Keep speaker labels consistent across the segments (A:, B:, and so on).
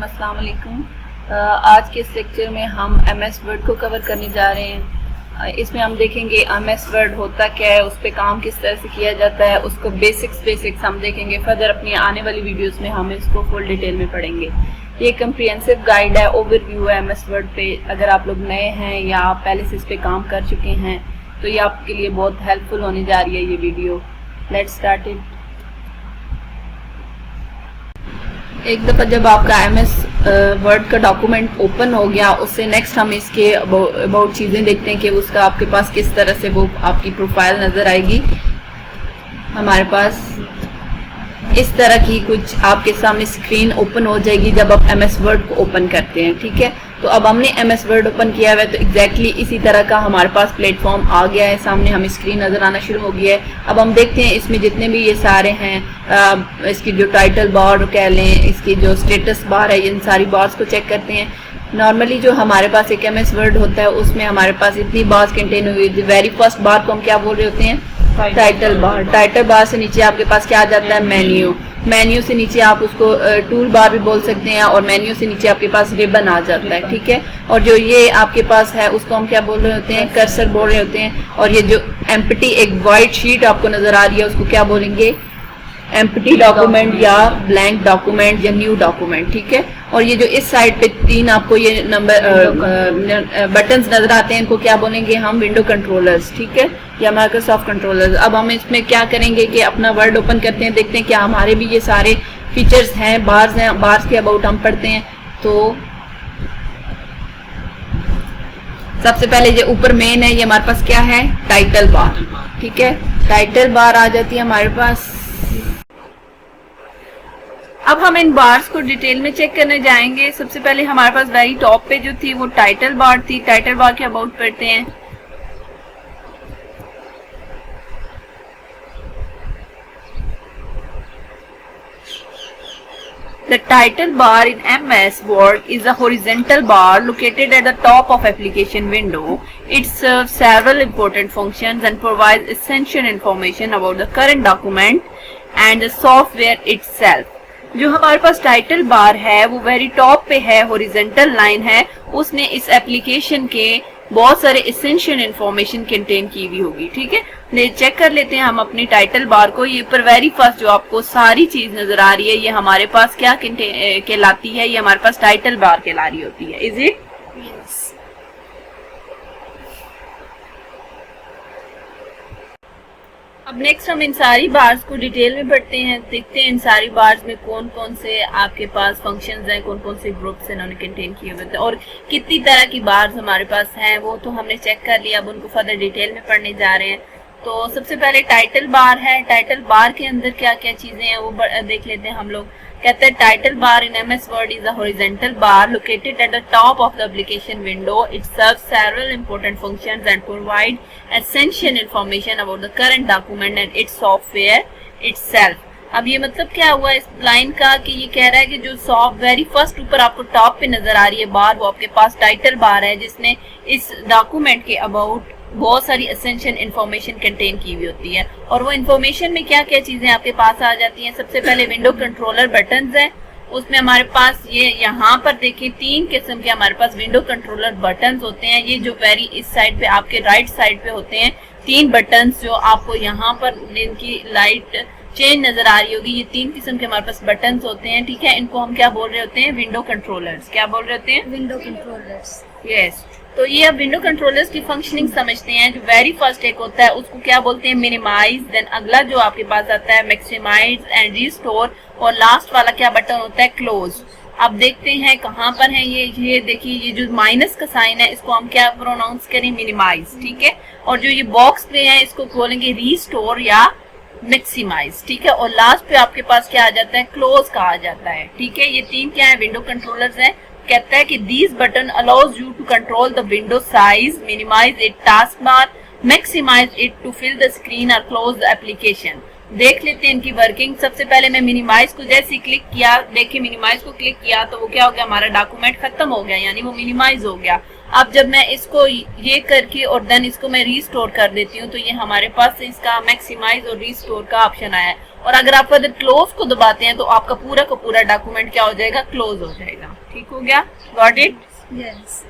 A: रहीम, अस्सलाम वालेकुम। आज के इस लेक्चर में हम MS वर्ड को कवर करने जा रहे हैं। इसमें हम देखेंगे MS वर्ड होता क्या है, उस पर काम किस तरह से किया जाता है, उसको बेसिक्स हम देखेंगे। फर्दर अपनी आने वाली वीडियोस में हम इसको फुल डिटेल में पढ़ेंगे। ये कंप्रिहेंसिव गाइड है, ओवरव्यू है MS वर्ड पे। अगर आप लोग नए हैं या आप पहले से इस पे काम कर चुके हैं तो ये आपके लिए बहुत हेल्पफुल होने जा रही है ये वीडियो। Let's start it. एक दफ़ा जब आपका MS वर्ड का डॉक्यूमेंट ओपन हो गया, उससे नेक्स्ट हम इसके अबाउट चीज़ें देखते हैं कि उसका आपके पास किस तरह से वो आपकी प्रोफाइल नज़र आएगी। हमारे पास इस तरह की कुछ आपके सामने स्क्रीन ओपन हो जाएगी जब आप MS वर्ड को ओपन करते हैं। ठीक है, तो अब हमने MS वर्ड ओपन किया हुआ है, तो एग्जैक्टली इसी तरह का हमारे पास प्लेटफॉर्म आ गया है, सामने हमें स्क्रीन नज़र आना शुरू हो गया है। अब हम देखते हैं इसमें जितने भी ये सारे हैं, इसकी जो टाइटल बार कह लें, इसकी जो स्टेटस बार है, इन सारी बार्स को चेक करते हैं। नॉर्मली जो हमारे पास एक MS वर्ड होता है उसमें हमारे पास इतनी बार्स कंटेन हुई। वेरी फर्स्ट बार को हम क्या बोल रहे होते हैं? Title bar. टाइटल बार से नीचे आपके पास क्या आ जाता है? मेन्यू। मेन्यू से नीचे आप उसको टूल बार भी बोल सकते हैं, और मेन्यू से नीचे आपके पास रिबन आ जाता है। ठीक है, और जो ये आपके पास है उसको हम क्या बोल रहे होते हैं? कर्सर बोल रहे होते हैं। और ये जो एम्प्टी एक वाइट शीट आपको नजर आ रही है उसको क्या बोलेंगे? एम्प्टी डॉक्यूमेंट या ब्लैंक डॉक्यूमेंट या न्यू डॉक्यूमेंट। ठीक है, और ये जो इस साइड पे तीन आपको ये नंबर बटन्स नजर आते हैं, इनको क्या बोलेंगे हम? Window controllers. ठीक है, या माइक्रोसॉफ्ट कंट्रोलर्स। अब हम इसमें क्या करेंगे कि अपना वर्ड ओपन करते हैं, देखते हैं क्या हमारे भी ये सारे फीचर्स हैं, बार्स के अबाउट हम पढ़ते हैं। तो सबसे पहले जो ऊपर मेन है ये हमारे पास क्या है? Title bar. ठीक है, टाइटल बार आ जाती है हमारे पास। अब हम इन बार्स को डिटेल में चेक करने जाएंगे। सबसे पहले हमारे पास वेरी टॉप पे जो थी वो टाइटल बार थी। टाइटल बार के अबाउट पढ़ते हैं। The title bar in MS Word is a horizontal bar located at the top of application window. It serves several important functions and provides essential information about the current document and the software itself. जो हमारे पास title bar है वो very top पे है, horizontal line है, उसने इस application के बहुत सारे एसेंशियल इंफॉर्मेशन कंटेन की हुई होगी। ठीक है, चेक कर लेते हैं हम अपनी टाइटल बार को। ये पर वेरी फर्स्ट जो आपको सारी चीज नजर आ रही है ये हमारे पास क्या कहलाती है? ये हमारे पास टाइटल बार कहला रही होती है। Is it? यस। अब नेक्स्ट हम इन सारी बार्स को डिटेल में पढ़ते हैं, देखते हैं इन सारी बार्स में कौन कौन से आपके पास फंक्शंस हैं, कौन कौन से ग्रुप्स इन्होंने कंटेन किए हुए थे और कितनी तरह की बार्स हमारे पास हैं, वो तो हमने चेक कर लिया। अब उनको फर्दर डिटेल में पढ़ने जा रहे हैं। तो सबसे पहले टाइटल बार है। टाइटल बार के अंदर क्या क्या चीजें हैं वो देख लेते हैं हम लोग। कहते हैं title bar in MS Word is a horizontal bar located at the top of the application window. It serves several important functions and provide essential information about the current document and its software itself. अब ये मतलब क्या हुआ इस line का कि ये कह रहा है कि जो वेरी फर्स्ट ऊपर आपको टॉप पे नजर आ रही है बार, वो आपके पास टाइटल बार है जिसने इस डॉक्यूमेंट के अबाउट बहुत सारी एसेंशियल इंफॉर्मेशन कंटेन की हुई होती है। और वो इंफॉर्मेशन में क्या क्या चीजें आपके पास आ जाती हैं? सबसे पहले विंडो कंट्रोलर बटन्स हैं, उसमें हमारे पास ये यहाँ पर देखिए तीन किस्म के हमारे पास विंडो कंट्रोलर बटन्स होते हैं। ये जो वेरी इस साइड पे आपके राइट साइड पे होते हैं तीन बटन्स, जो आपको यहाँ पर इनकी लाइट चेंज नजर आ रही होगी। ये तीन किस्म के हमारे पास बटन्स होते हैं। ठीक है, इनको हम क्या बोल रहे होते हैं? Window controllers. क्या बोल रहे होते हैं? Window controllers. यस। तो ये अब विंडो कंट्रोलर्स की फंक्शनिंग समझते हैं। जो वेरी फर्स्ट एक होता है उसको क्या बोलते हैं? मिनिमाइज। देन अगला जो आपके पास आता है मैक्सिमाइज एंड रिस्टोर, और लास्ट वाला क्या बटन होता है? क्लोज। अब देखते हैं कहाँ पर है ये देखिए ये जो माइनस का साइन है इसको हम क्या प्रोनाउंस करें? मिनिमाइज। ठीक है, और जो ये बॉक्स पे है इसको बोलेंगे रिस्टोर या मैक्सिमाइज। ठीक है, और लास्ट पे आपके पास क्या आ जाता है? क्लोज कहा जाता है। ठीक है, ये तीन क्या है? विंडो कंट्रोलर्स है। कहता है कि these button allows you to control the window size, minimize its taskbar, maximize it to fill the screen or close the application. देख लेते हैं इनकी वर्किंग। सबसे पहले मैं मिनिमाइज को जैसे क्लिक किया, देखिए मिनिमाइज को क्लिक किया तो वो क्या हो गया, हमारा डॉक्यूमेंट खत्म हो गया, यानी वो मिनिमाइज हो गया। अब जब मैं इसको ये करके और देन इसको मैं रीस्टोर कर देती हूँ तो ये हमारे पास इसका मैक्सिमाइज और रीस्टोर का ऑप्शन आया है। और अगर आप अगर क्लोज को दबाते हैं तो आपका पूरा का पूरा डॉक्यूमेंट क्या हो जाएगा, क्लोज हो जाएगा। ठीक हो गया, गॉट इट?
B: यस।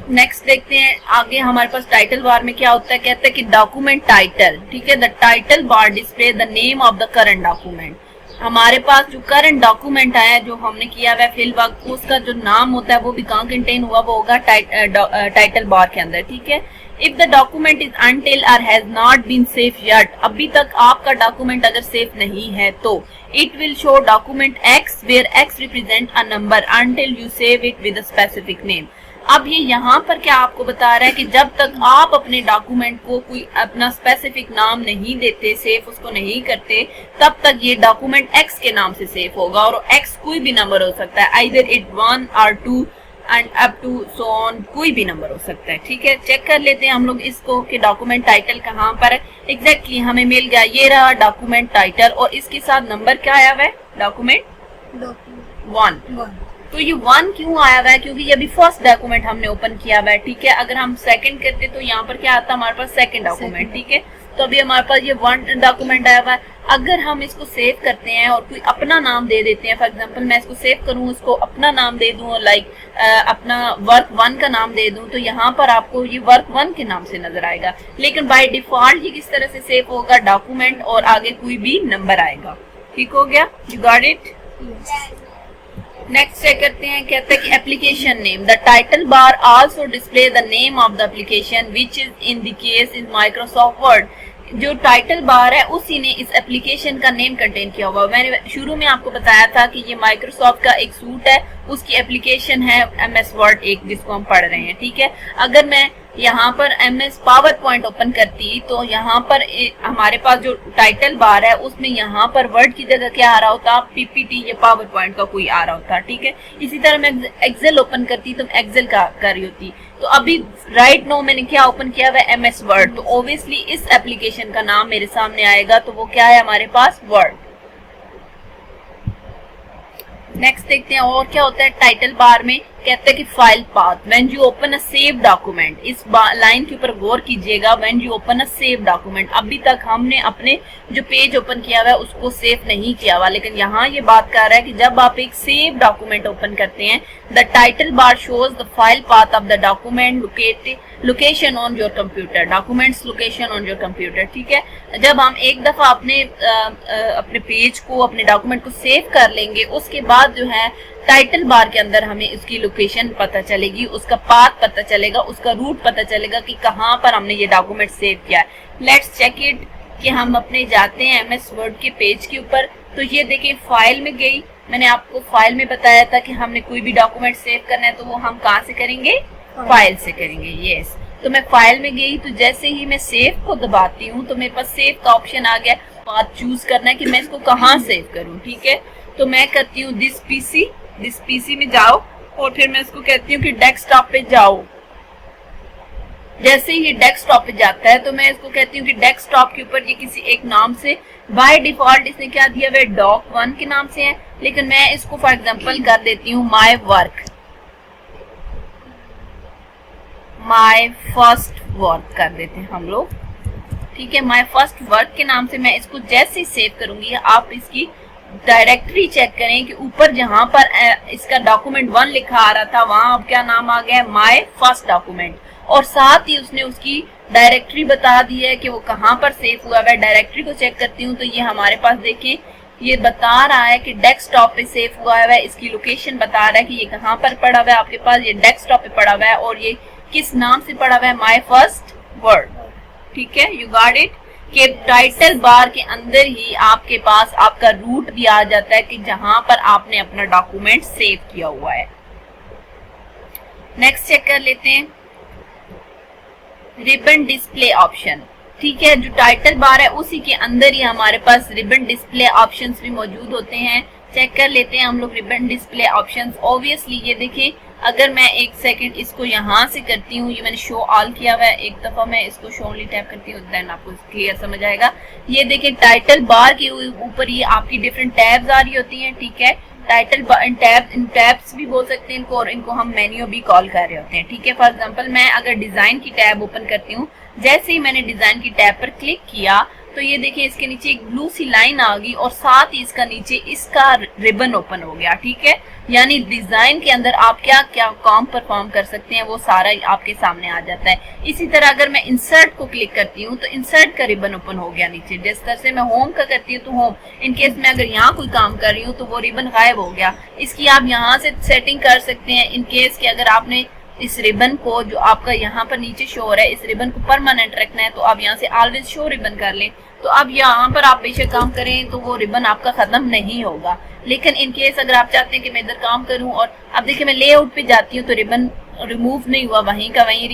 A: नेक्स्ट देखते हैं आगे हमारे पास टाइटल बार में क्या होता है, कहते हैं कि डॉक्यूमेंट टाइटल, ठीक है, the title bar display the name of the current document. हमारे पास जो करंट डॉक्यूमेंट आया जो हमने किया हुआ फिल वर्क, उसका जो नाम होता है वो भी कहाँ कंटेन हुआ, वो होगा टाइटल बार के अंदर। ठीक है, if the document is until or has not been save yet, अभी तक आपका डॉक्यूमेंट अगर सेव नहीं है तो it will show document X where X represent a number until you save it with a specific name. अब ये यहाँ पर क्या आपको बता रहा है कि जब तक आप अपने डॉक्यूमेंट को कोई अपना स्पेसिफिक नाम नहीं देते, सेव उसको नहीं करते, तब तक ये डॉक्यूमेंट एक्स के नाम से सेव होगा। और एक्स कोई भी नंबर हो सकता है, आइदर इट 1 और 2 and up to so on, कोई भी नंबर हो सकता है। ठीक है, चेक कर लेते हैं हम लोग इसको कि डॉक्यूमेंट टाइटल कहाँ पर है। एग्जैक्टली हमें मिल गया, ये रहा डॉक्यूमेंट टाइटल और इसके साथ नंबर क्या आया हुआ है, डॉक्यूमेंट 1। तो ये 1 क्यों आया हुआ है, क्योंकि ये अभी फर्स्ट डॉक्यूमेंट हमने ओपन किया हुआ है। ठीक है, अगर हम सेकंड करते तो यहाँ पर क्या आता हमारे पास, सेकंड डॉक्यूमेंट। ठीक है, तो अभी हमारे पास ये 1 डॉक्यूमेंट आया हुआ है। अगर हम इसको सेव करते हैं और कोई अपना नाम दे देते हैं, फॉर एग्जांपल मैं इसको सेव करूँ, उसको अपना नाम दे दूं, लाइक अपना वर्क 1 का नाम दे दूं, तो यहाँ पर आपको ये वर्क 1 के नाम से नजर आएगा। लेकिन बाय डिफॉल्ट ये किस तरह से सेव होगा, डॉक्यूमेंट और आगे कोई भी नंबर आएगा। ठीक हो गया, you got it? Next check करते हैं, कहते हैं कि application name, the title bar also display the name of the application which is in the case is Microsoft Word. जो टाइटल बार है उसी ने इस एप्लीकेशन का नेम कंटेन किया हुआ। मैंने शुरू में आपको बताया था कि ये माइक्रोसॉफ्ट का एक सूट है, उसकी एप्लीकेशन है MS वर्ड एक, जिसको हम पढ़ रहे हैं। ठीक है, अगर मैं यहाँ पर MS पावर पॉइंट ओपन करती तो यहाँ पर हमारे पास जो टाइटल बार है उसमें यहाँ पर वर्ड की जगह क्या आ रहा होता, PPT या पावर पॉइंट का कोई आ रहा होता। ठीक है, इसी तरह मैं एक्सेल ओपन करती तो एक्सेल का कर रही होती। तो अभी राइट नो मैंने क्या ओपन किया हुआ है, MS वर्ड, तो ऑब्वियसली इस एप्लीकेशन का नाम मेरे सामने आएगा, तो वो क्या है हमारे पास, वर्ड। नेक्स्ट देखते हैं और क्या होता है टाइटल बार में, कहते हैं कि file path, when you open a save document, इस लाइन के ऊपर गौर कीजिएगा, when you open a save document. अभी तक हमने अपने जो पेज ओपन किया हुआ है उसको सेव नहीं किया हुआ, लेकिन यहाँ ये बात कर रहा है कि जब आप एक सेव डॉक्यूमेंट ओपन करते हैं, the title bar shows the file path of the document location on your computer, documents location on your computer. ठीक है, जब हम एक दफा अपने पेज को, अपने डॉक्यूमेंट को सेव कर लेंगे, उसके बाद जो है टाइटल बार के अंदर हमें इसकी लोकेशन पता चलेगी, उसका पाथ पता चलेगा, उसका रूट पता चलेगा कि कहाँ पर हमने ये डॉक्यूमेंट सेव किया है। लेट्स चेक इट कि हम अपने जाते हैं MS वर्ड के पेज के ऊपर, तो ये देखिए फाइल में गई। मैंने आपको फाइल में बताया था कि हमने कोई भी डॉक्यूमेंट सेव करना है तो वो हम कहाँ से करेंगे, फाइल से करेंगे। यस, तो मैं फाइल में गई तो जैसे ही मैं सेव को दबाती हूँ तो मेरे पास सेव का ऑप्शन आ गया। पाथ चूज करना है कि मैं इसको कहाँ सेव करूँ। ठीक है, तो मैं करती हूँ दिस पीसी में जाओ और फिर मैं इसको कहती हूँ कि डेस्कटॉप पे जाओ। जैसे ही डेस्कटॉप पे जाता है तो मैं इसको कहती हूँ कि डेस्कटॉप के ऊपर ये किसी एक नाम से, बाय डिफॉल्ट इसने क्या दिया हुआ है, doc1 के नाम से है, लेकिन मैं इसको फॉर एग्जांपल कर देती हूँ माय फर्स्ट वर्क कर देते हैं हम लोग। ठीक है, माय फर्स्ट वर्क के नाम से मैं इसको जैसे ही सेव करूंगी, आप इसकी डायरेक्टरी चेक करें कि ऊपर जहां पर इसका डॉक्यूमेंट 1 लिखा आ रहा था वहां अब क्या नाम आ गया है, माय फर्स्ट डॉक्यूमेंट, और साथ ही उसने उसकी डायरेक्टरी बता दी है कि वो कहां पर सेव हुआ है। डायरेक्टरी को चेक करती हूँ तो ये हमारे पास देखिए ये बता रहा है कि डेस्कटॉप पे सेव हुआ है, इसकी लोकेशन बता रहा है कि ये कहां पर पड़ा हुआ है आपके पास, ये डेस्कटॉप पे पड़ा हुआ है और ये किस नाम से पड़ा हुआ है, माय फर्स्ट वर्ड। ठीक है, यू गॉट इट, कि टाइटल बार के अंदर ही आपके पास आपका रूट भी आ जाता है कि जहां पर आपने अपना डॉक्यूमेंट सेव किया हुआ है। नेक्स्ट चेक कर लेते हैं रिबन डिस्प्ले ऑप्शन। ठीक है, जो टाइटल बार है उसी के अंदर ही हमारे पास रिबन डिस्प्ले ऑप्शंस भी मौजूद होते हैं। चेक कर लेते हैं हम लोग रिबन डिस्प्ले ऑप्शंस। ऑब्वियसली ये देखिए अगर मैं एक सेकंड इसको यहाँ से करती हूँ, ये मैंने शो ऑल किया हुआ है, एक दफा मैं इसको शो ओनली टैप करती हूँ, देन आपको क्लियर समझ आएगा। ये देखें टाइटल बार के ऊपर ये आपकी डिफरेंट टैब्स आ रही होती हैं, ठीक है। टाइटल टैब्स भी बोल सकते हैं इनको, और इनको हम मेन्यू भी कॉल कर रहे होते हैं, ठीक है। फॉर एग्जांपल मैं अगर डिजाइन की टैब ओपन करती हूँ, जैसे ही मैंने डिजाइन की टैब पर क्लिक किया तो ये देखिए इसके नीचे एक ब्लू सी लाइन आ गई और साथ ही इसका नीचे इसका रिबन ओपन हो गया, ठीक है। यानी डिजाइन के अंदर आप क्या क्या काम परफॉर्म कर सकते हैं वो सारा आपके सामने आ जाता है। इसी तरह अगर मैं इंसर्ट को क्लिक करती हूँ तो इंसर्ट का रिबन ओपन हो गया नीचे। जिस तरह से मैं होम का करती हूँ तो होम, इनकेस मैं अगर यहाँ कोई काम कर रही हूँ तो वो रिबन गायब हो गया। इसकी आप यहाँ से सेटिंग कर सकते हैं इनकेस कि अगर आपने इस रिबन को जो आपका यहाँ पर नीचे शो हो रहा है, इस रिबन को परमानेंट रखना है तो आप यहाँ से ऑलवेज शो रिबन कर लें। तो अब यहाँ पर आप बेशक काम करें तो वो रिबन आपका खत्म नहीं होगा। लेकिन इनकेस अगर आप चाहते हैं कि मैं इधर काम करूं और अब देखिए मैं लेआउट पे जाती हूँ तो रिबन रिमूव नहीं हुआ, वहीं का वहीं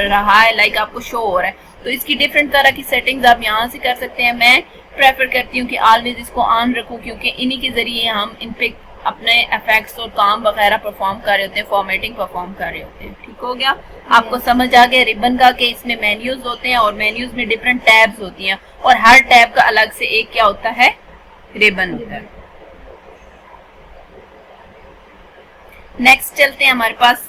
A: रहा है, लाइक आपको शो हो रहा है। तो इसकी डिफरेंट तरह की सेटिंग्स आप यहाँ से कर सकते हैं। मैं प्रेफर करती हूँ कि ऑलवेज इसको ऑन रखूँ, क्योंकि इन्हीं के जरिए हम इन पे अपने इफेक्ट्स और काम वगैरह परफॉर्म कर रहे होते हैं, फॉर्मेटिंग परफॉर्म कर रहे होते हैं। ठीक हो गया, आपको समझ आ गया रिबन का कि इसमें मेन्यूज होते हैं और मेन्यूज में डिफरेंट टैब्स होती हैं और हर टैब का अलग से एक क्या होता है, रिबन होता है। नेक्स्ट चलते हैं, हमारे पास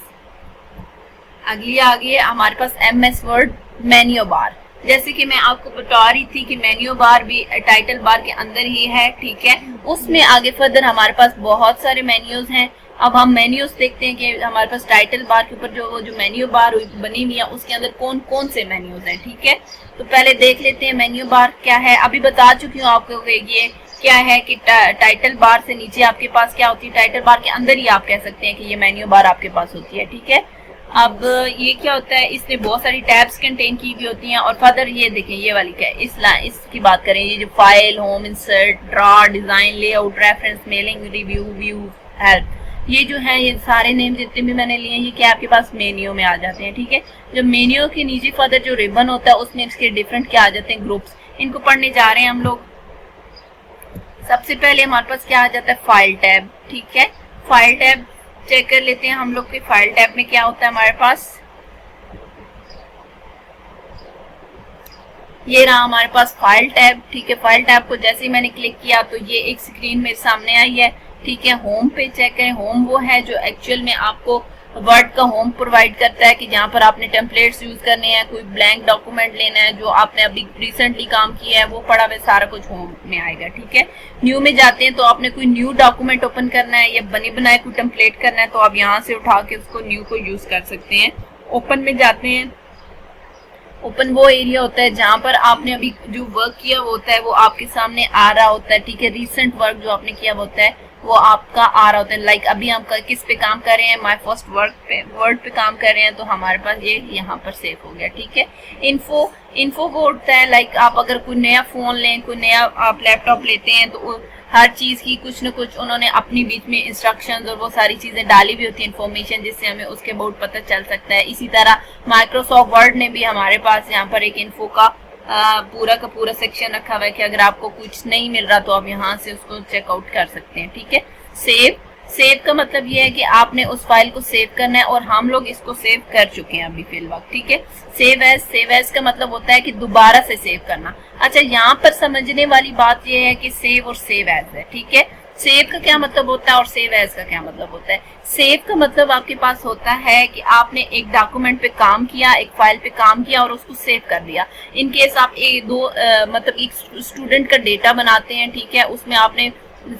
A: अगली आ गई है हमारे पास MS वर्ड मेन्यू बार। जैसे कि मैं आपको बता रही थी कि मेन्यू बार भी टाइटल बार के अंदर ही है, ठीक है। उसमें आगे फर्दर हमारे पास बहुत सारे मेन्यूज हैं। अब हम मेन्यूज देखते हैं कि हमारे पास टाइटल बार के ऊपर जो मेन्यू बार बनी हुई है उसके अंदर कौन कौन से मेन्यूज हैं, ठीक है। तो पहले देख लेते हैं मेन्यू बार क्या है। अभी बता चुकी हूँ आपको कि ये क्या है कि टाइटल बार से नीचे आपके पास क्या होती है, टाइटल बार के अंदर ही आप कह सकते हैं कि ये मेन्यू बार आपके पास होती है, ठीक है। अब ये क्या होता है, इसमें बहुत सारी टैब्स कंटेन की हुई होती हैं और फर्दर ये देखें ये वाली क्या है, इसकी बात करें, ये जो file, home, insert, draw, design, layout, reference, mailing, review, view, help, ये जो है ये सारे नेम जितने भी मैंने लिए ये क्या आपके पास मेन्यू में आ जाते हैं, ठीक है। जो मेन्यू के नीचे फर्दर जो रिबन होता है उसमें इसके डिफरेंट क्या आ जाते हैं, ग्रुप्स। इनको पढ़ने जा रहे हैं हम लोग। सबसे पहले हमारे पास क्या आ जाता है, फाइल टैब, ठीक है। फाइल टैब चेक कर लेते हैं हम लोग के फाइल टैब में क्या होता है हमारे पास। ये रहा हमारे पास फाइल टैब, ठीक है। फाइल टैब को जैसे ही मैंने क्लिक किया तो ये एक स्क्रीन मेरे सामने आई है, ठीक है। होम पे चेक करें, होम वो है जो एक्चुअल में आपको वर्ड का होम प्रोवाइड करता है कि जहाँ पर आपने टेम्पलेट्स यूज करने हैं, कोई ब्लैंक डॉक्यूमेंट लेना है, जो आपने अभी रिसेंटली काम किया है वो पड़ा हुआ सारा कुछ होम में आएगा, ठीक है। न्यू में जाते हैं तो आपने कोई न्यू डॉक्यूमेंट ओपन करना है या बने बनाए कोई टेम्पलेट करना है तो आप यहाँ से उठा के उसको न्यू को यूज कर सकते हैं। ओपन में जाते हैं, ओपन वो एरिया होता है जहाँ पर आपने अभी जो वर्क किया वो होता है वो आपके सामने आ रहा होता है, ठीक है। रिसेंट वर्क जो आपने किया वो होता है वो आपका आ रहा होता है। लाइक अभी हम किस पे काम कर रहे हैं, माय फर्स्ट वर्ड पे काम कर रहे हैं तो हमारे पास ये यहाँ पर सेव हो गया, ठीक है। इन्फो वो उठता है, लाइक आप अगर कोई नया फोन लें, कोई नया आप लैपटॉप लेते हैं तो हर चीज की कुछ न कुछ उन्होंने अपनी बीच में इंस्ट्रक्शंस और वो सारी चीजें डाली भी होती है, इन्फॉर्मेशन, जिससे हमें उसके अबाउट पता चल सकता है। इसी तरह माइक्रोसॉफ्ट वर्ड ने भी हमारे पास यहाँ पर एक इन्फो का पूरा का पूरा सेक्शन रखा हुआ है कि अगर आपको कुछ नहीं मिल रहा तो आप यहाँ से उसको चेकआउट कर सकते हैं, ठीक है। सेव का मतलब ये है कि आपने उस फाइल को सेव करना है और हम लोग इसको सेव कर चुके हैं अभी फिल वक्त, ठीक है। सेव एज का मतलब होता है कि दोबारा से सेव करना। अच्छा, यहाँ पर समझने वाली बात ये है कि सेव और सेव एज है, ठीक है। सेव का क्या मतलब होता है और सेव एज का क्या मतलब होता है। सेव का मतलब आपके पास होता है कि आपने एक डॉक्यूमेंट पे काम किया, एक फाइल पे काम किया और उसको सेव कर दिया। इन केस आप मतलब एक स्टूडेंट का डेटा बनाते हैं, ठीक है, उसमें आपने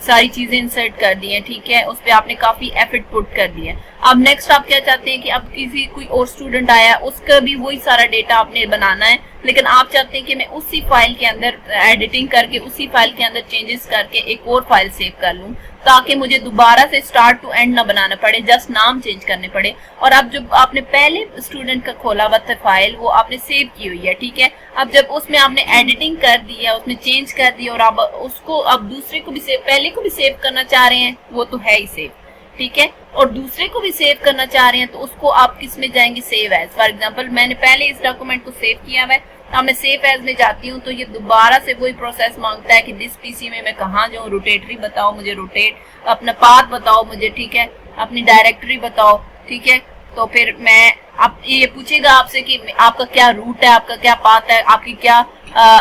A: सारी चीजें इंसर्ट कर दी हैं, ठीक है, उस पर आपने काफी एफर्ट पुट कर दिया। अब नेक्स्ट आप क्या चाहते हैं कि अब कोई और स्टूडेंट आया, उसका भी वही सारा डेटा आपने बनाना है, लेकिन आप चाहते हैं कि मैं उसी फाइल के अंदर एडिटिंग करके उसी फाइल के अंदर चेंजेस करके एक और फाइल सेव कर लूं, ताकि मुझे दोबारा से स्टार्ट टू एंड ना बनाना पड़े, जस्ट नाम चेंज करने पड़े। और अब जब आपने पहले स्टूडेंट का खोला हुआ था फाइल, वो आपने सेव की हुई है, ठीक है। अब जब उसमें आपने एडिटिंग कर दी है, उसमें चेंज कर दी और आप उसको अब दूसरे को भी पहले को भी सेव करना चाह रहे हैं, वो तो है ही सेव, ठीक है, और दूसरे को भी सेव करना चाह रहे हैं तो उसको आप किस में जाएंगे, सेव एज। फॉर एग्जांपल मैंने पहले इस डॉक्यूमेंट को सेव किया हुआ है, अब मैं सेव एज में जाती हूँ तो ये दोबारा से वही प्रोसेस मांगता है कि दिस पीसी में मैं कहाँ जाऊँ, रोटेटरी बताओ मुझे, रोटेट, अपना पाथ बताओ मुझे, ठीक है, अपनी डायरेक्टरी बताओ। ठीक है। तो फिर मैं आप ये पूछेगा आपसे कि आपका क्या रूट है, आपका क्या पाथ है, आपकी क्या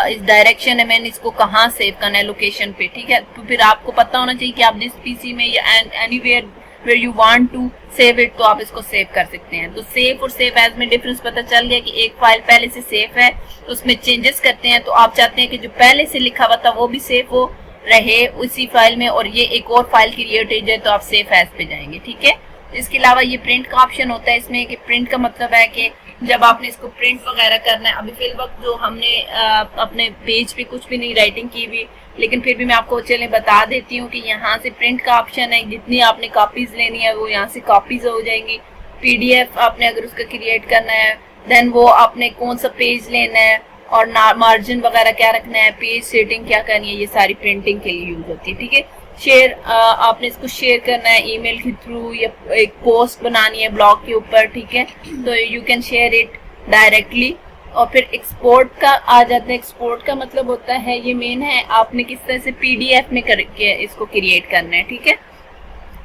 A: इस डायरेक्शन है, मैंने इसको कहाँ सेव करना है लोकेशन पे, ठीक है। तो फिर आपको पता होना चाहिए कि आप जिस पीसी में या anywhere where you want to save it, तो आप इसको सेव कर सकते हैं। तो सेव और सेव एज में डिफरेंस पता चल गया कि एक फाइल पहले से सेव है तो उसमें चेंजेस करते हैं, तो आप चाहते हैं कि जो पहले से लिखा हुआ था वो भी सेव हो रहे उसी फाइल में, और ये एक और फाइल क्रिएट हो जाए तो आप सेव एज पे जाएंगे, ठीक है। इसके अलावा ये प्रिंट का ऑप्शन होता है इसमें, कि प्रिंट का मतलब है कि जब आपने इसको प्रिंट वगैरह करना है, अभी फिल वक्त जो हमने अपने पेज पे कुछ भी नहीं राइटिंग की हुई, लेकिन फिर भी मैं आपको चले बता देती हूँ कि यहाँ से प्रिंट का ऑप्शन है, जितनी आपने कॉपीज लेनी है वो यहाँ से कॉपीज हो जाएंगी। पीडीएफ आपने अगर उसका क्रिएट करना है, देन वो आपने कौन सा पेज लेना है और मार्जिन वगैरह क्या रखना है, पेज सेटिंग क्या करनी है, ये सारी प्रिंटिंग के लिए यूज होती है, ठीक है। शेयर आपने इसको शेयर करना है ईमेल के थ्रू या एक पोस्ट बनानी है ब्लॉग के ऊपर, ठीक है, तो you can share it directly. और फिर एक्सपोर्ट का आ जाता है। एक्सपोर्ट का मतलब होता है, ये मेन है, आपने किस तरह से पीडीएफ में करके इसको क्रिएट करना है, ठीक है।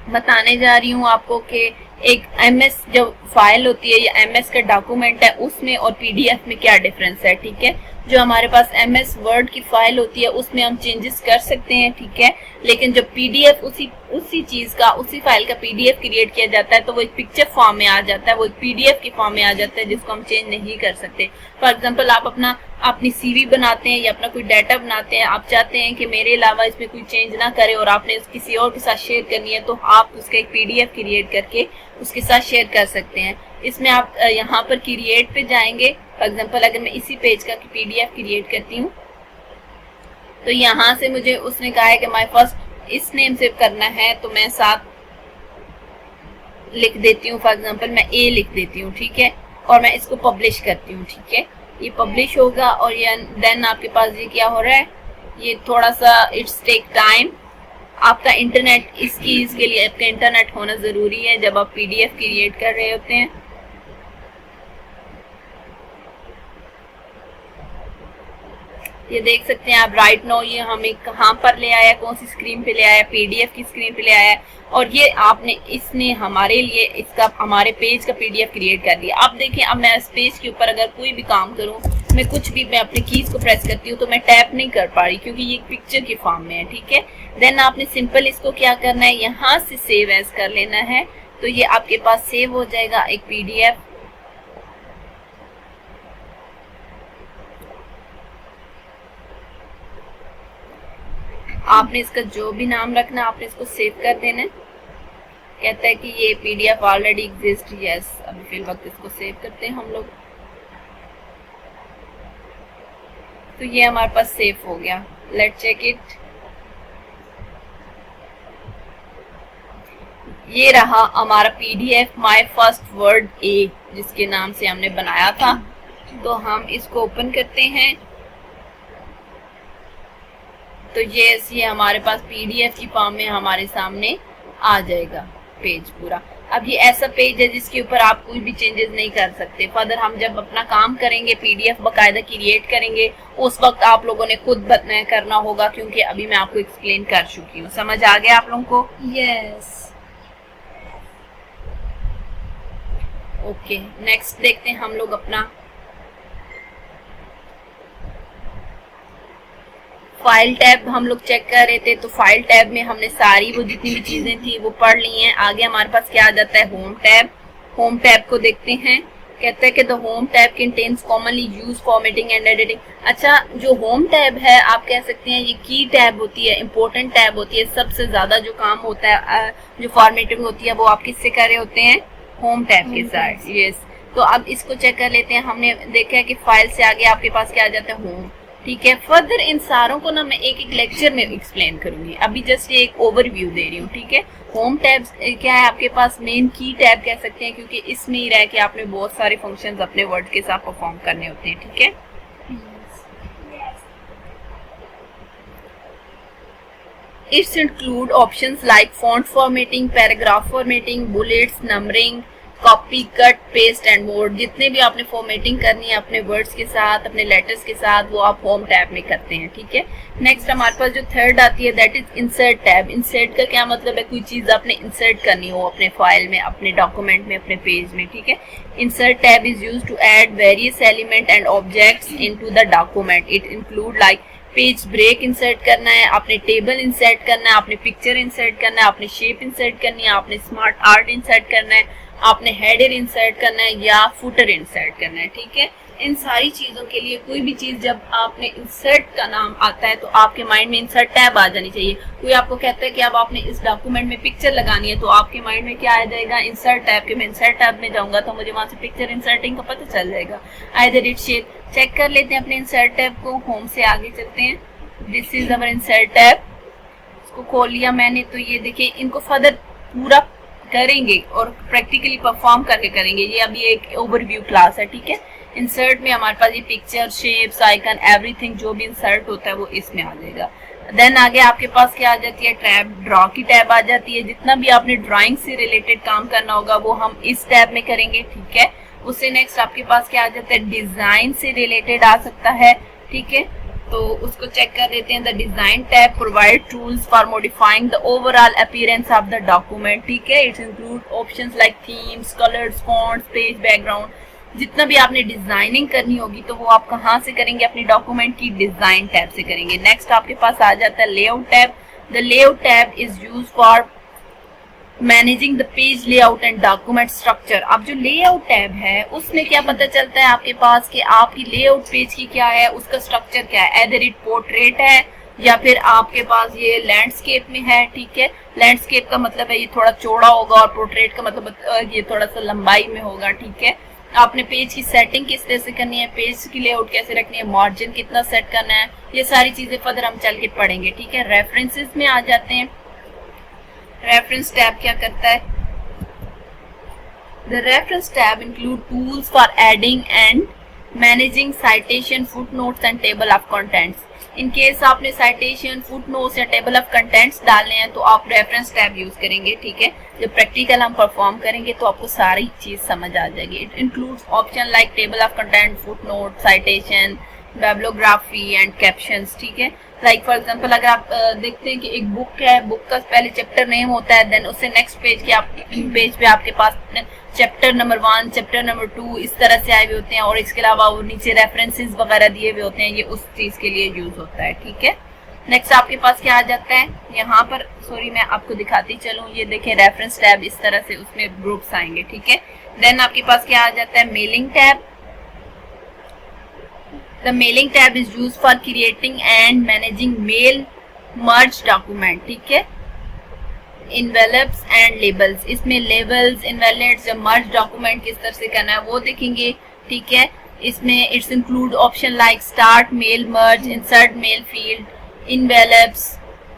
A: बताने जा रही हूँ आपको कि एक एमएस जो फाइल होती है या एमएस का डॉक्यूमेंट है उसमें और पीडीएफ में क्या डिफरेंस है, ठीक है। जो हमारे पास एमएस वर्ड की फाइल होती है उसमें हम चेंजेस कर सकते हैं, ठीक है, लेकिन जब पीडीएफ उसी चीज का, उसी फाइल का पीडीएफ क्रिएट किया जाता है तो वो एक पिक्चर फॉर्म में आ जाता है, वो एक पीडीएफ के फॉर्म में आ जाता है, जिसको हम चेंज नहीं कर सकते। फॉर एग्जाम्पल आप अपनी सीवी बनाते हैं या अपना कोई डाटा बनाते हैं, आप चाहते हैं कि मेरे अलावा इसमें कोई चेंज ना करे और आपने किसी और के साथ शेयर करनी है, तो आप उसका एक पीडीएफ क्रिएट करके उसके साथ शेयर कर सकते हैं। इसमें आप यहाँ पर क्रिएट पे जाएंगे। फॉर एग्जाम्पल अगर मैं इसी पेज का पीडीएफ क्रिएट करती हूँ तो यहाँ से मुझे उसने कहा है कि माय फर्स्ट इस नेम से करना है, तो मैं साथ लिख देती हूँ, फॉर एग्जाम्पल मैं ए लिख देती हूँ, ठीक है, और मैं इसको पब्लिश करती हूँ, ठीक है। ये पब्लिश होगा और ये देन आपके पास ये क्या हो रहा है, ये थोड़ा सा इट्स टेक टाइम। आपका इंटरनेट इसके लिए आपका इंटरनेट होना जरूरी है जब आप पीडीएफ क्रिएट कर रहे होते हैं। ये देख सकते हैं आप राइट नाउ ये हमें कहाँ पर ले आया, कौन सी स्क्रीन पे ले आया, पीडीएफ की स्क्रीन पे ले आया, और ये इसने हमारे लिए इसका हमारे पेज का पीडीएफ क्रिएट कर दिया। अब देखिए, अब मैं इस पेज के ऊपर अगर कोई भी काम करूं, मैं कुछ भी, मैं अपनी कीज को प्रेस करती हूँ तो मैं टैप नहीं कर पा रही क्योंकि ये पिक्चर के फॉर्म में है, ठीक है। देन आपने सिंपल इसको क्या करना है, यहाँ से सेव एज कर लेना है, तो ये आपके पास सेव हो जाएगा एक पीडीएफ। आपने इसका जो भी नाम रखना आपने इसको सेव कर देना है। कहता है कि ये पीडीएफ ऑलरेडी एग्जिस्ट, यस, अभी फिल वक्त इसको सेव करते हैं हम लोग, तो ये हमारे पास सेव हो गया। Let's check it. ये रहा हमारा PDF my first word A, जिसके नाम से हमने बनाया था। तो हम इसको ओपन करते हैं तो ये हमारे पास पीडीएफ की फॉर्म में हमारे सामने आ जाएगा पेज पूरा। अब ये ऐसा पेज है जिसके ऊपर आप कोई भी चेंजेस नहीं कर सकते। फर्दर हम जब अपना काम करेंगे, पीडीएफ बकायदा क्रिएट करेंगे, उस वक्त आप लोगों ने खुद करना होगा, क्योंकि अभी मैं आपको एक्सप्लेन कर चुकी हूँ। समझ आ गया आप लोगों को?
B: यस।
A: ओके, नेक्स्ट देखते हैं हम लोग अपना फाइल टैब हम लोग चेक कर रहे थे। तो फाइल टैब में हमने सारी वो जितनी भी चीजें थी वो पढ़ ली हैं। आगे हमारे पास क्या आ जाता है, होम टैब। होम टैब को देखते हैं। कहते हैं कि the home tab contains commonly use formatting and editing. अच्छा, जो होम टैब है आप कह सकते हैं ये की टैब होती है, इंपॉर्टेंट टैब होती है। सबसे ज्यादा जो काम होता है, जो फॉर्मेटिंग होती है, वो आप किससे कर रहे होते हैं, होम टैब के साथ। यस, तो अब इसको चेक कर लेते हैं। हमने देखा है कि फाइल से आगे आपके पास क्या आ जाता है, होम, ठीक है। फर्दर इन सारों को ना मैं एक एक लेक्चर में एक्सप्लेन करूंगी, अभी जस्ट ये एक ओवरव्यू दे रही हूँ, ठीक है। होम टैब क्या है आपके पास, मेन की टैब कह सकते हैं, क्योंकि इसमें ही रह के आपने बहुत सारे फंक्शंस अपने वर्ड के साथ परफॉर्म करने होते हैं, ठीक है। It's include options like font formatting, paragraph formatting, bullets, numbering, copy, cut, paste and more, जितने भी आपने फॉर्मेटिंग करनी है अपने वर्ड्स के साथ, अपने लेटर्स के साथ, वो आप होम टैब में करते हैं, ठीक है। नेक्स्ट हमारे पास जो थर्ड आती है that is insert tab. Insert का क्या मतलब है, कोई चीज आपने इंसर्ट करनी हो अपने फाइल में, अपने डॉक्यूमेंट में, अपने पेज में, ठीक है। Insert tab is used to add various element and objects into the document. It include like page break insert करना है, आपने टेबल इंसर्ट करना है, आपने पिक्चर इंसर्ट करना है, आपने शेप इंसर्ट करनी है, आपने स्मार्ट आर्ट इंसर्ट करना है, आपने हेडर इंसर्ट करना है या फुटर इंसर्ट करना है, ठीक है। इन सारी चीजों के लिए कोई भी चीज जब आपने इंसर्ट का नाम आता है तो आपके माइंड में इंसर्ट टैब आ जानी चाहिए। कोई आपको कहता है कि अब आपने इस डॉक्यूमेंट में पिक्चर लगानी है तो आपके माइंड में क्या आ जाएगा, इंसर्ट टैब के। मैं इंसर्ट टैब में जाऊंगा तो मुझे वहां से पिक्चर इंसर्टिंग का पता चल जाएगा। आइदर इट शेप चेक कर लेते हैं अपने इंसर्ट टैब को, होम से आगे चलते हैं। This is our insert tab, इसको खोल लिया मैंने। तो ये देखिए, इनको फर्दर पूरा करेंगे और प्रैक्टिकली परफॉर्म करके करेंगे। ये अभी एक ओवरव्यू क्लास है, ठीक है। इंसर्ट में हमारे पास ये पिक्चर, शेप्स, आइकन, एवरीथिंग जो भी इंसर्ट होता है वो इसमें आ जाएगा। देन आगे आपके पास क्या आ जाती है, टैब, ड्रॉ की टैब आ जाती है। जितना भी आपने ड्राइंग से रिलेटेड काम करना होगा वो हम इस टैब में करेंगे, ठीक है। उससे नेक्स्ट आपके पास क्या आ जाता है, डिजाइन से रिलेटेड आ सकता है, ठीक है। तो उसको चेक कर लेते हैं। The design tab provide tools for modifying the overall appearance of the document, ठीक है। It's include options like themes, colours, fonts, page background. जितना भी आपने डिजाइनिंग करनी होगी तो वो आप कहाँ से करेंगे, अपनी डॉक्यूमेंट की डिजाइन टैब से करेंगे। नेक्स्ट आपके पास आ जाता है layout tab. The layout tab is used for managing the page layout and document structure. अब जो लेआउट टैब है उसमें क्या पता चलता है आपके पास कि आपकी लेआउट पेज की क्या है, उसका स्ट्रक्चर क्या है। एदर इट पोर्ट्रेट है या फिर आपके पास ये लैंडस्केप में है, ठीक है। लैंडस्केप का मतलब है ये थोड़ा चौड़ा होगा और पोर्ट्रेट का मतलब ये थोड़ा सा लंबाई में होगा, ठीक है। आपने पेज की सेटिंग किस तरह से करनी है, पेज की लेआउट कैसे रखनी है, मार्जिन कितना सेट करना है, ये सारी चीजें फर्दर हम चल के पढ़ेंगे, ठीक है। रेफरेंसेस में आ जाते हैं। रेफरेंस टैब क्या करता है, the reference tab include tools for adding and managing citation, footnotes and table of contents. In case आपने साइटेशन, फुटनोट्स या टेबल ऑफ कंटेंट्स डालने हैं तो आप रेफरेंस टैब यूज करेंगे, ठीक है। जब प्रैक्टिकल हम परफॉर्म करेंगे तो आपको सारी चीज समझ आ जाएगी। It includes option like table of content, footnote, citation, bibliography and captions, ठीक है। लाइक फॉर एग्जांपल अगर आप देखते हैं कि एक बुक है, बुक का पहले चैप्टर नेम होता है, देन उससे नेक्स्ट पेज पे आपके पास चैप्टर नंबर 1, चैप्टर नंबर 2 इस तरह से आए हुए होते हैं और इसके अलावा वो नीचे रेफरेंसेस वगैरह दिए हुए होते हैं, ये उस चीज के लिए यूज होता है, ठीक है। नेक्स्ट आपके पास क्या आ जाता है, यहाँ पर सॉरी मैं आपको दिखाती चलूँ, ये देखें रेफरेंस टैब इस तरह से उसमें ग्रुप्स आएंगे, ठीक है। देन आपके पास क्या आ जाता है, mailing tab. The mailing tab is used for creating and managing mail merge document, ठीक है। Envelopes and labels, इसमें labels, envelopes या merge document किस तरह से करना है वो देखेंगे, ठीक है। इसमें it's include option like start mail merge, insert mail field, envelopes,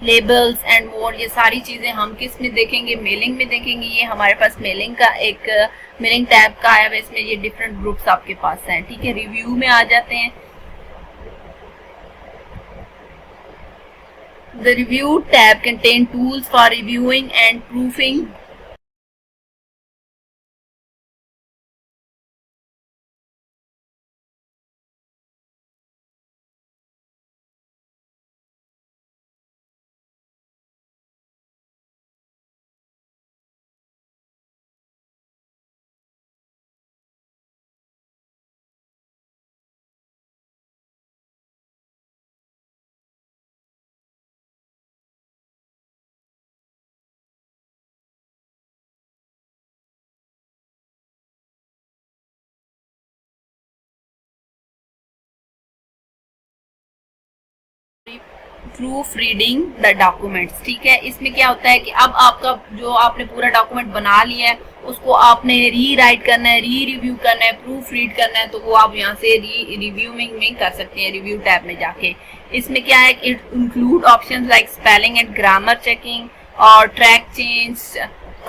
A: labels and more. ये सारी चीजें हम किस में देखेंगे, मेलिंग में देखेंगे। ये हमारे पास मेलिंग का एक मेलिंग टैब का आया है, इसमें ये डिफरेंट ग्रुप्स आपके पास हैं, ठीक है। रिव्यू में आ जाते हैं। The review tab contain tools for reviewing and proofing proof reading the documents, ठीक है। इसमें क्या होता है कि अब आपका जो आपने पूरा डॉक्यूमेंट बना लिया है उसको आपने री राइट करना है, री रिव्यू करना है, प्रूफ रीड करना है, तो वो आप यहाँ से रिव्यूइंग में कर सकते हैं, रिव्यू टैब में जाके। इसमें क्या है, it include options like spelling and grammar checking और track change,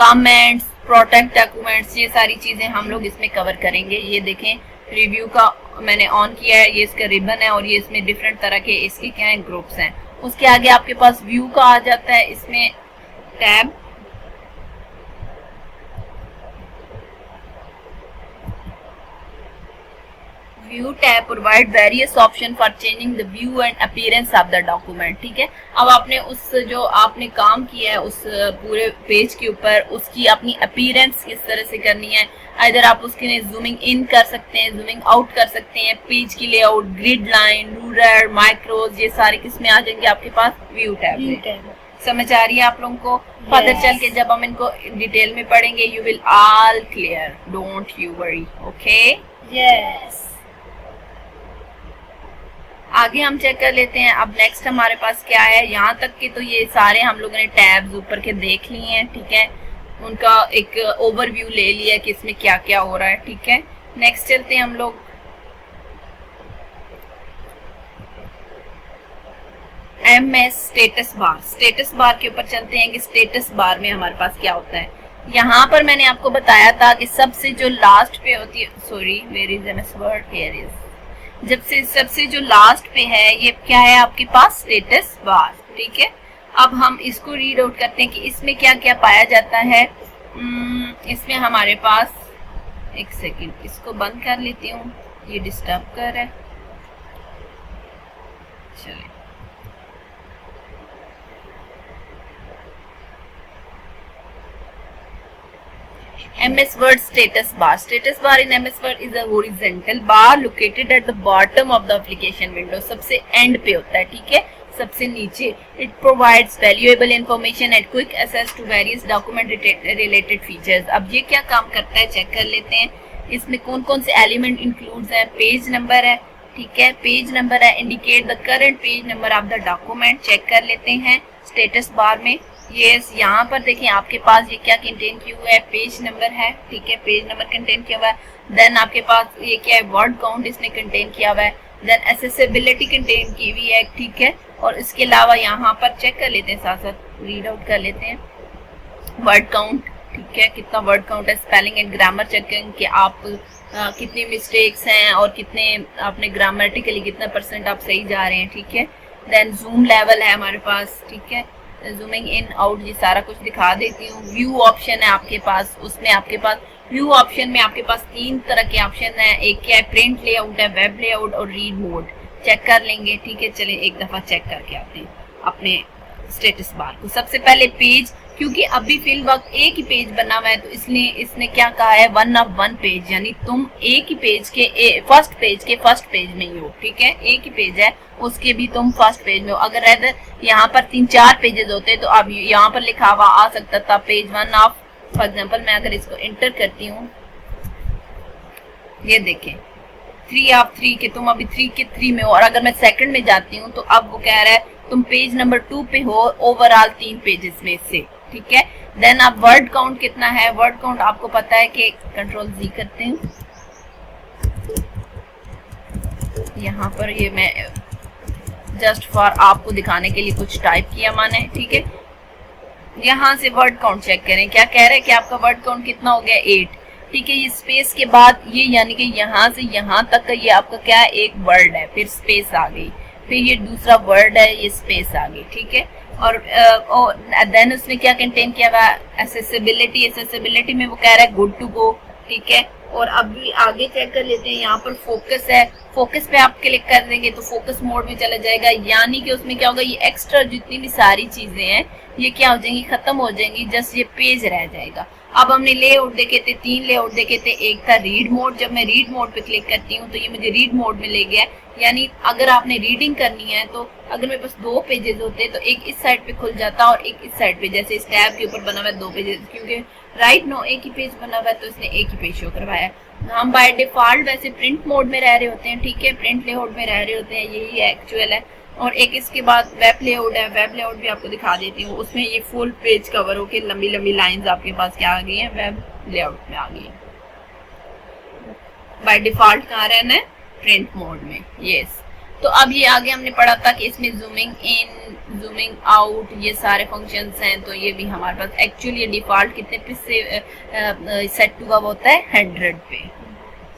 A: comments, protect documents, ये सारी चीजें हम लोग इसमें कवर करेंगे। ये देखें रिव्यू का मैंने ऑन किया है, ये इसका रिबन है और ये इसमें डिफरेंट तरह के इसके क्या है ग्रुप्स हैं। उसके आगे आपके पास व्यू का आ जाता है, इसमें tab view tab provide various option for changing the view and appearance of the document. ठीक है, अब आपने उस जो आपने काम किया है उस पूरे पेज के ऊपर उसकी अपनी अपीयरेंस किस तरह से करनी है, इधर आप उसके जूमिंग इन कर सकते हैं, जूमिंग आउट कर सकते हैं, पेज की लेआउट, ग्रिड लाइन, रूलर, माइक्रोज, ये सारे किस में आ जाएंगे आपके पास व्यू टैब में। समझ आ रही है आप लोगों को? फर्दर चल के जब हम इनको डिटेल में पढ़ेंगे you will all clear, don't you worry. Okay,
B: yes.
A: आगे हम चेक कर लेते हैं। अब नेक्स्ट हमारे पास क्या है, यहाँ तक के तो ये सारे हम लोगों ने टैब्स ऊपर के देख लिए हैं। ठीक है, उनका एक ओवरव्यू ले लिया कि इसमें क्या क्या हो रहा है। ठीक है, नेक्स्ट चलते हैं हम लोग MS status bar. Status bar के ऊपर चलते हैं कि स्टेटस बार में हमारे पास क्या होता है। यहाँ पर मैंने आपको बताया था कि सबसे जो लास्ट पे होती है, sorry where is MS Word, here is, जब से सबसे जो लास्ट पे है ये क्या है आपके पास, स्टेटस बार। ठीक है, अब हम इसको रीड आउट करते हैं कि इसमें क्या क्या पाया जाता है। इसमें हमारे पास, एक सेकेंड इसको बंद कर लेती हूँ, ये डिस्टर्ब कर रहा है। चलिए, MS Word status bar. Status bar in MS Word is a horizontal bar located at the bottom of the application window. सबसे end पे होता है। ठीक है, सबसे नीचे। It provides valuable information and quick access to various document related features. अब ये क्या काम करता है चेक कर लेते हैं। इसमें कौन कौन से एलिमेंट इंक्लूड्स हैं। पेज नंबर है, ठीक है, पेज नंबर है, indicate the current page number of the document, check कर लेते हैं स्टेटस बार में। यस, यहाँ पर देखिए आपके पास ये क्या कंटेन किया हुआ है, पेज नंबर है। ठीक है, पेज नंबर कंटेन किया हुआ है। देन आपके पास ये क्या है, वर्ड काउंट इसने कंटेन किया हुआ है। देन एक्सेसिबिलिटी कंटेन की हुई है। ठीक है, और इसके अलावा यहाँ पर चेक कर लेते हैं, साथ साथ रीड आउट कर लेते हैं वर्ड काउंट। ठीक है, कितना वर्ड काउंट है, स्पेलिंग एंड ग्रामर चेकिंग कि आप कितनी मिस्टेक्स हैं और कितने आपने ग्रामेटिकली कितना % आप सही जा रहे हैं। ठीक है, देन जूम लेवल है हमारे पास। ठीक है, जूमिंग इन आउट, ये सारा कुछ दिखा देती हूँ। व्यू ऑप्शन है आपके पास, उसमें आपके पास व्यू ऑप्शन में आपके पास 3 तरह के ऑप्शन है। एक क्या है, प्रिंट लेआउट है, वेब लेआउट और रीड मोड। चेक कर लेंगे। ठीक है, चलिए एक दफा चेक करके आते हैं अपने स्टेटस बार को। सबसे पहले पेज, क्योंकि अभी फिल वक्त एक ही पेज बना हुआ है तो इसलिए इसने क्या कहा है, 1 of 1 पेज, यानी तुम एक ही पेज के फर्स्ट पेज में ही हो। ठीक है, एक ही पेज है उसके भी तुम फर्स्ट पेज में हो। अगर अदर यहाँ पर 3-4 पेजेस होते तो अब यहाँ पर लिखा हुआ आ सकता था पेज 1 ऑफ, फॉर एग्जाम्पल मैं अगर इसको एंटर करती हूँ, ये देखें 3 of 3 के तुम अभी 3 के 3 में हो। और अगर मैं सेकंड में जाती हूँ तो अब वो कह रहा है तुम पेज नंबर 2 पे हो ओवरऑल 3 पेजेस में से। ठीक है, देन अब वर्ड काउंट कितना है, वर्ड काउंट आपको पता है कि कंट्रोल Z करते हैं। यहाँ पर ये मैं जस्ट फॉर आपको दिखाने के लिए कुछ टाइप किया मैंने। ठीक है, यहाँ से वर्ड काउंट चेक करें, क्या कह रहा है कि आपका वर्ड काउंट कितना हो गया, 8। ठीक है, ये स्पेस के बाद ये यानी कि यहाँ से यहाँ तक का ये आपका क्या है, एक वर्ड है, फिर स्पेस आ गई, फिर ये दूसरा वर्ड है, ये स्पेस आ गई। ठीक है, और देन उसने क्या कंटेन किया हुआ, एक्सेसिबिलिटी में वो कह रहा है गुड टू गो। ठीक है, और अभी आगे चेक कर लेते हैं, यहाँ पर फोकस है, फोकस पे आप क्लिक कर देंगे तो फोकस मोड में चला जाएगा, यानी कि उसमें क्या होगा, ये एक्स्ट्रा जितनी भी सारी चीजें हैं ये क्या हो जाएंगी, खत्म हो जाएंगी, जस्ट ये पेज रह जाएगा। अब हमने लेआउट देखे थे, 3 लेआउट देखे थे। एक था रीड मोड, जब मैं रीड मोड पे क्लिक करती हूँ तो ये मुझे रीड मोड में ले गया, यानी अगर आपने रीडिंग करनी है तो अगर मेरे पास 2 पेजेस होते तो एक इस साइड पे खुल जाता और एक इस साइड पे, जैसे इस टैब के ऊपर बना हुआ है 2 पेजेस, क्योंकि राइट नो एक ही पेज बना हुआ है तो इसने एक ही पेज शो करवाया। हम बाय डिफॉल्ट वैसे प्रिंट मोड में रह रहे होते हैं। ठीक है, प्रिंट लेआउट में रह रहे होते हैं, यही एक्चुअल है। और एक इसके बाद वेब लेआउट है, वेब लेआउट भी आपको दिखा देती हूँ, उसमें ये फुल पेज कवर होके लंबी लंबी लाइंस आपके पास क्या आ गई हैं, वेब लेआउट में आ गई है। बाय डिफॉल्ट कहाँ रहना है, प्रिंट मोड में। यस, तो अब ये आगे हमने पढ़ा था कि इसमें जूमिंग इन, जूमिंग आउट, ये सारे फंक्शंस हैं, तो ये भी हमारे पास एक्चुअली डिफॉल्ट कितने पे से सेट हुआ होता है, 100 पे।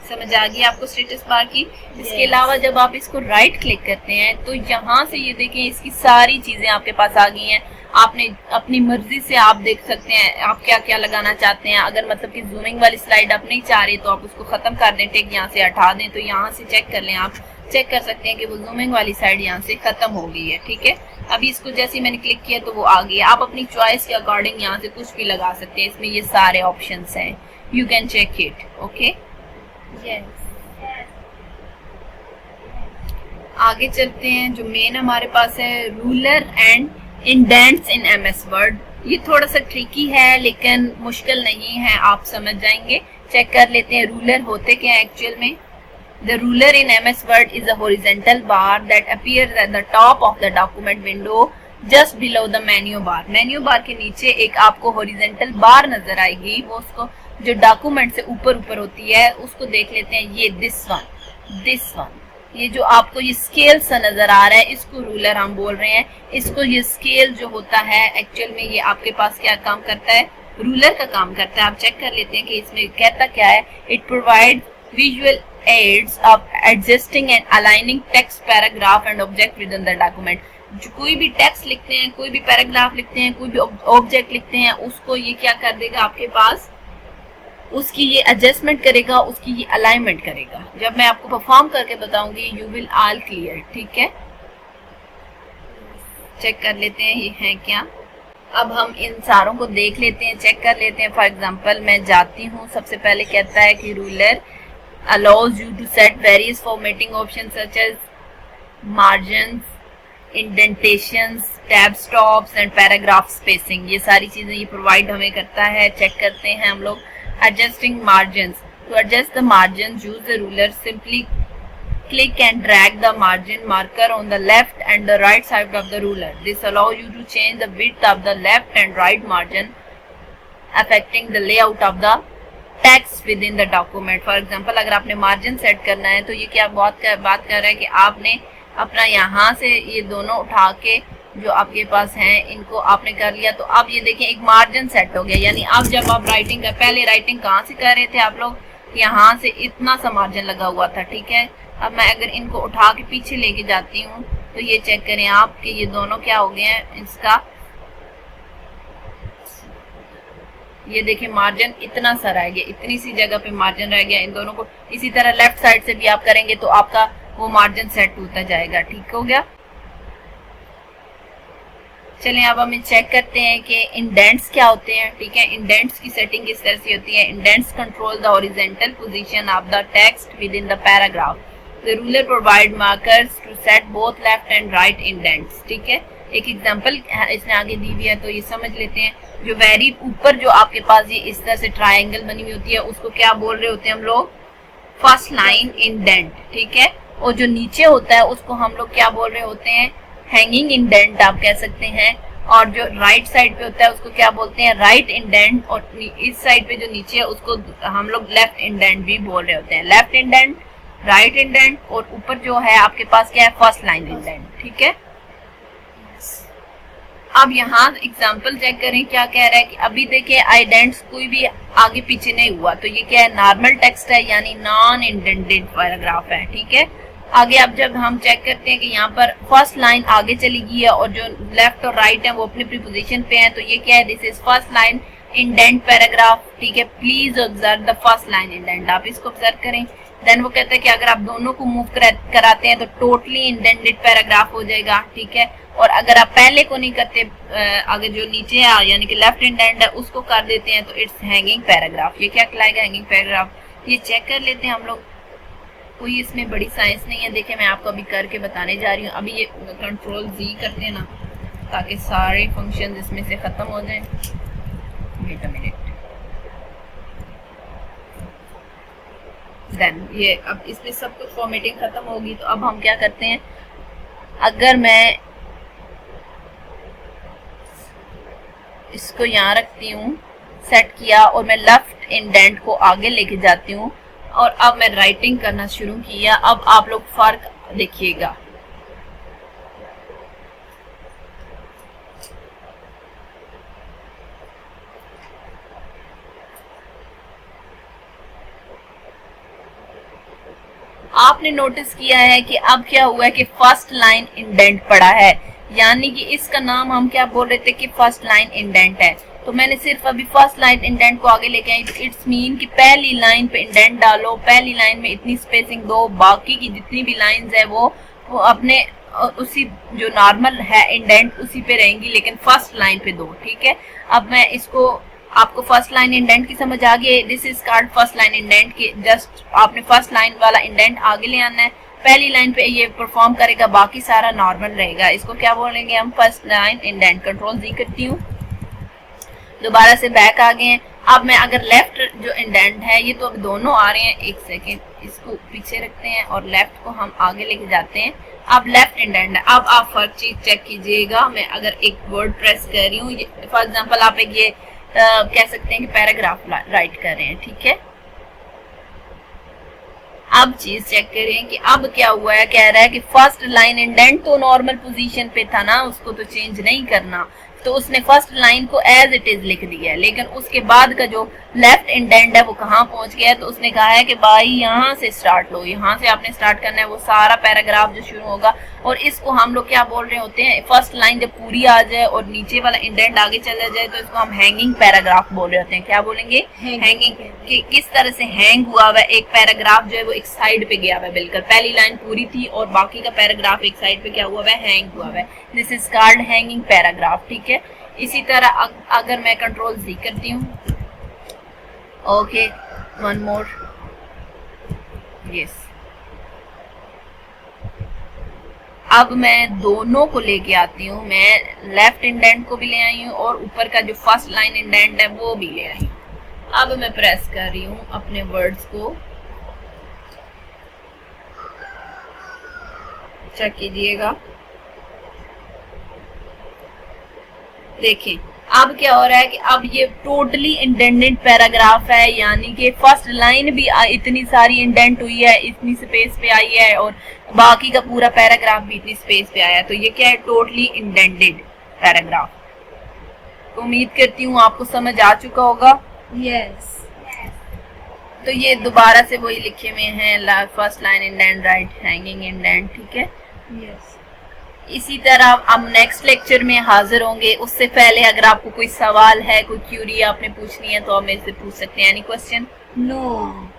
A: समझ आ गई आपको स्टेटस बार की। इसके अलावा जब आप इसको राइट क्लिक करते हैं तो यहाँ से ये देखें इसकी सारी चीजें आपके पास आ गई हैं। आपने अपनी मर्जी से आप देख सकते हैं आप क्या क्या लगाना चाहते हैं। अगर मतलब कि जूमिंग वाली स्लाइड आप नहीं चाह रहे तो आप उसको खत्म कर दें, टिक यहाँ से हटा दें, तो यहाँ से चेक कर लें, आप चेक कर सकते हैं कि वो जूमिंग वाली साइड यहाँ से खत्म हो गई है। ठीक है, अभी इसको जैसे ही मैंने क्लिक किया तो वो आ गई। आप अपनी चॉइस के अकॉर्डिंग यहाँ से कुछ भी लगा सकते हैं, इसमें ये सारे ऑप्शंस हैं, you can check it. Okay, आगे चलते हैं। जो मेन हमारे पास है ruler and indents in MS Word. ये थोड़ा सा ट्रिकी है लेकिन मुश्किल नहीं है, आप समझ जाएंगे। चेक कर लेते हैं रूलर होते क्या है एक्चुअल में। The ruler in MS Word is a horizontal bar that appears at the top of the document window just below the menu bar. Menu bar के नीचे एक आपको horizontal bar नजर आएगी, वो उसको जो डॉक्यूमेंट से ऊपर ऊपर होती है उसको देख लेते हैं। ये this one, ये जो आपको ये स्केल सा नजर आ रहा है इसको रूलर हम बोल रहे हैं। इसको ये स्केल जो होता है एक्चुअल में ये आपके पास क्या काम करता है, रूलर का काम करता है। आप चेक कर लेते हैं कि इसमें कहता क्या है। It provide visual aids of adjusting and aligning text, paragraph and object within the document. जो कोई भी टेक्स्ट लिखते हैं, कोई भी पैराग्राफ लिखते हैं, कोई भी ऑब्जेक्ट लिखते हैं, उसको ये क्या कर देगा आपके पास, उसकी ये एडजस्टमेंट करेगा, उसकी ये अलाइनमेंट करेगा। जब मैं आपको परफॉर्म करके बताऊंगी यू विल ऑल क्लियर। ठीक है, चेक कर लेते हैं ये है क्या। अब हम इन सारों को देख लेते हैं, चेक कर लेते हैं। फॉर एग्जांपल मैं जाती हूँ, सबसे पहले कहता है कि ruler allows you to set various formatting options such as margins, indentations, tab stops and paragraph spacing। ये सारी चीजें ये प्रोवाइड हमें करता है। चेक करते हैं हम लोग। adjusting margins, to adjust the margins use the ruler, simply click and drag the margin marker on the left and the right side of the ruler. This allows you to change the width of the left and right margin affecting the layout of the text within the document. For example अगर आपने margin set करना है तो ये क्या बात कर रहा है कि आपने अपना यहाँ से ये दोनों उठा के जो आपके पास हैं इनको आपने कर लिया, तो अब ये देखिए एक मार्जिन सेट हो गया। यानी अब जब आप राइटिंग कर, पहले राइटिंग कहाँ से कर रहे थे आप लोग, यहाँ से इतना सा मार्जिन लगा हुआ था। ठीक है, अब मैं अगर इनको उठा के पीछे लेके जाती हूँ तो ये चेक करें आप कि ये दोनों क्या हो गए हैं, इसका ये देखिए मार्जिन इतना सा रह गया, इतनी सी जगह पे मार्जिन रह गया इन दोनों को। इसी तरह लेफ्ट साइड से भी आप करेंगे तो आपका वो मार्जिन सेट होता जाएगा। ठीक हो गया। चलें अब हम चेक करते हैं कि इंडेंट्स क्या होते हैं। ठीक है, इंडेंट्स की सेटिंग किस तरह से होती है। Indents control the horizontal position of the text within the paragraph. The ruler provide markers to set both left and right indents. ठीक है, एक एग्जांपल इसने आगे दी हुई है तो ये समझ लेते हैं। जो वेरी ऊपर जो आपके पास ये इस तरह से ट्रायंगल बनी हुई होती है उसको क्या बोल रहे होते हैं हम लोग, फर्स्ट लाइन इंडेंट। ठीक है, और जो नीचे होता है उसको हम लोग क्या बोल रहे होते हैं, हैंगिंग इंडेंट आप कह सकते हैं। और जो राइट साइड पे होता है उसको क्या बोलते हैं, राइट इंडेंट। और इस साइड पे जो नीचे है उसको हम लोग लेफ्ट इंडेंट भी बोल रहे होते हैं। लेफ्ट इंडेंट, राइट इंडेंट, और ऊपर जो है आपके पास क्या है, फर्स्ट लाइन इंडेंट। ठीक है, अब यहाँ एग्जाम्पल चेक करें क्या कह रहा है कि अभी देखिए आइडेंट्स कोई भी आगे पीछे नहीं हुआ, तो ये क्या है, नॉर्मल टेक्स्ट है यानी नॉन इंडेंटेड पैराग्राफ है। ठीक है, आगे अब जब हम चेक करते हैं कि यहाँ पर फर्स्ट लाइन आगे चली गई है और जो लेफ्ट और राइट है वो अपनी प्रीपोजिशन पे है, तो ये क्या है, this is first line indent paragraph. ठीक है, please observe the first line indent, आप इसको ऑब्जर्व करें। देन वो कहता है कि अगर आप दोनों को मूव कराते हैं तो टोटली इंडेंटेड पैराग्राफ हो जाएगा। ठीक है, और अगर आप पहले को नहीं करते, अगर जो नीचे है यानी कि लेफ्ट इंडेंट है उसको कर देते हैं तो इट्स हैंगिंग पैराग्राफ। ये क्या कहलाएगा, हैंगिंग पैराग्राफ। ये चेक कर लेते हैं हम लोग, कोई इसमें बड़ी साइंस नहीं है। देखिए मैं आपको अभी करके बताने जा रही हूँ। अभी ये कंट्रोल Z करते हैं ना ताकि सारे फंक्शन इसमें से खत्म हो जाए। वेट अ मिनट, देन ये अब इसमें सब कुछ फॉर्मेटिंग खत्म होगी। तो अब हम क्या करते हैं, अगर मैं इसको यहाँ रखती हूँ, सेट किया, और मैं लेफ्ट इंडेंट को आगे लेके जाती हूँ और अब मैं राइटिंग करना शुरू किया। अब आप लोग फर्क देखिएगा, आपने नोटिस किया है कि अब क्या हुआ है कि फर्स्ट लाइन इंडेंट पड़ा है, यानी कि इसका नाम हम क्या बोल रहे थे कि फर्स्ट लाइन इंडेंट है। तो मैंने सिर्फ अभी फर्स्ट लाइन इंडेंट को आगे लेके आई, तो इट्स मीन कि पहली लाइन पे इंडेंट डालो, पहली लाइन में इतनी स्पेसिंग दो, बाकी की जितनी भी लाइंस है वो अपने उसी जो नॉर्मल है इंडेंट उसी पे रहेंगी, लेकिन फर्स्ट लाइन पे दो। ठीक है, अब मैं इसको आपको फर्स्ट लाइन इंडेंट की समझ आ गई। This is called first line indent की जस्ट आपने फर्स्ट लाइन वाला इंडेंट आगे ले आना है, पहली लाइन पे ये परफॉर्म करेगा, बाकी सारा नॉर्मल रहेगा। इसको क्या बोलेंगे हम, फर्स्ट लाइन इंडेंट। कंट्रोल जी करती हूँ, दोबारा से बैक आ गए हैं। अब मैं अगर लेफ्ट जो इंडेंट है, ये तो अब दोनों आ रहे हैं, एक सेकेंड इसको पीछे रखते हैं और लेफ्ट को हम आगे लेके जाते हैं। अब लेफ्ट इंडेंट है। अब आप फर्क चीज चेक कीजिएगा, मैं अगर एक वर्ड प्रेस कर रही हूँ, फॉर एग्जाम्पल आप एक ये कह सकते हैं कि पैराग्राफ राइट कर रहे हैं। ठीक है, अब चीज चेक करें कि अब क्या हुआ है। कह रहा है कि फर्स्ट लाइन इंडेंट तो नॉर्मल पोजीशन पे था ना, उसको तो चेंज नहीं करना, तो उसने फर्स्ट लाइन को एज इट इज लिख दिया है। लेकिन उसके बाद का जो लेफ्ट इंडेंट है वो कहाँ पहुंच गया है, तो उसने कहा है कि भाई यहाँ से स्टार्ट लो, यहाँ से आपने स्टार्ट करना है वो सारा पैराग्राफ जो शुरू होगा। और इसको हम लोग क्या बोल रहे होते हैं, फर्स्ट लाइन जब पूरी आ जाए और नीचे वाला इंडेंट आगे चला जाए तो इसको हम हैंगिंग पैराग्राफ बोल रहे होते हैं। क्या बोलेंगे, हैंगिंग। कि किस तरह से हैंग हुआ हुआ है एक पैराग्राफ जो है वो एक साइड पे गया हुआ है, बिल्कुल पहली लाइन पूरी थी और बाकी का पैराग्राफ एक साइड पे क्या हुआ है, हैंग हुआ है। This is called hanging paragraph. ठीक है, इसी तरह अगर मैं कंट्रोल जी करती हूँ, ओके वन मोर, यस। अब मैं दोनों को लेके आती हूँ, मैं लेफ्ट इंडेंट को भी ले आई हूँ और ऊपर का जो फर्स्ट लाइन इंडेंट है वो भी ले आई हूँ। अब मैं प्रेस कर रही हूँ अपने वर्ड्स को, चेक कीजिएगा। देखिए अब क्या हो रहा है कि अब ये टोटली इंडेंटेड पैराग्राफ है, यानी कि फर्स्ट लाइन भी इतनी सारी इंडेंट हुई है, इतनी स्पेस पे आई है और बाकी का पूरा पैराग्राफ भी इतनी स्पेस पे आया है। तो ये क्या है, टोटली इंडेंटेड पैराग्राफ। तो उम्मीद करती हूँ आपको समझ आ चुका होगा।
B: यस।
A: तो ये दोबारा से वही लिखे हुए हैं, first line indent, right hanging indent. ठीक है,
B: यस।
A: इसी तरह हम नेक्स्ट लेक्चर में हाजिर होंगे। उससे पहले अगर आपको कोई सवाल है, कोई क्यूरी आपने पूछनी है तो आप मेरे से पूछ सकते हैं। Any question?
B: No.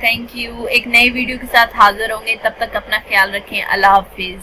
A: Thank you. एक नई वीडियो के साथ हाजिर होंगे, तब तक अपना ख्याल रखें। अल्लाह हाफिज।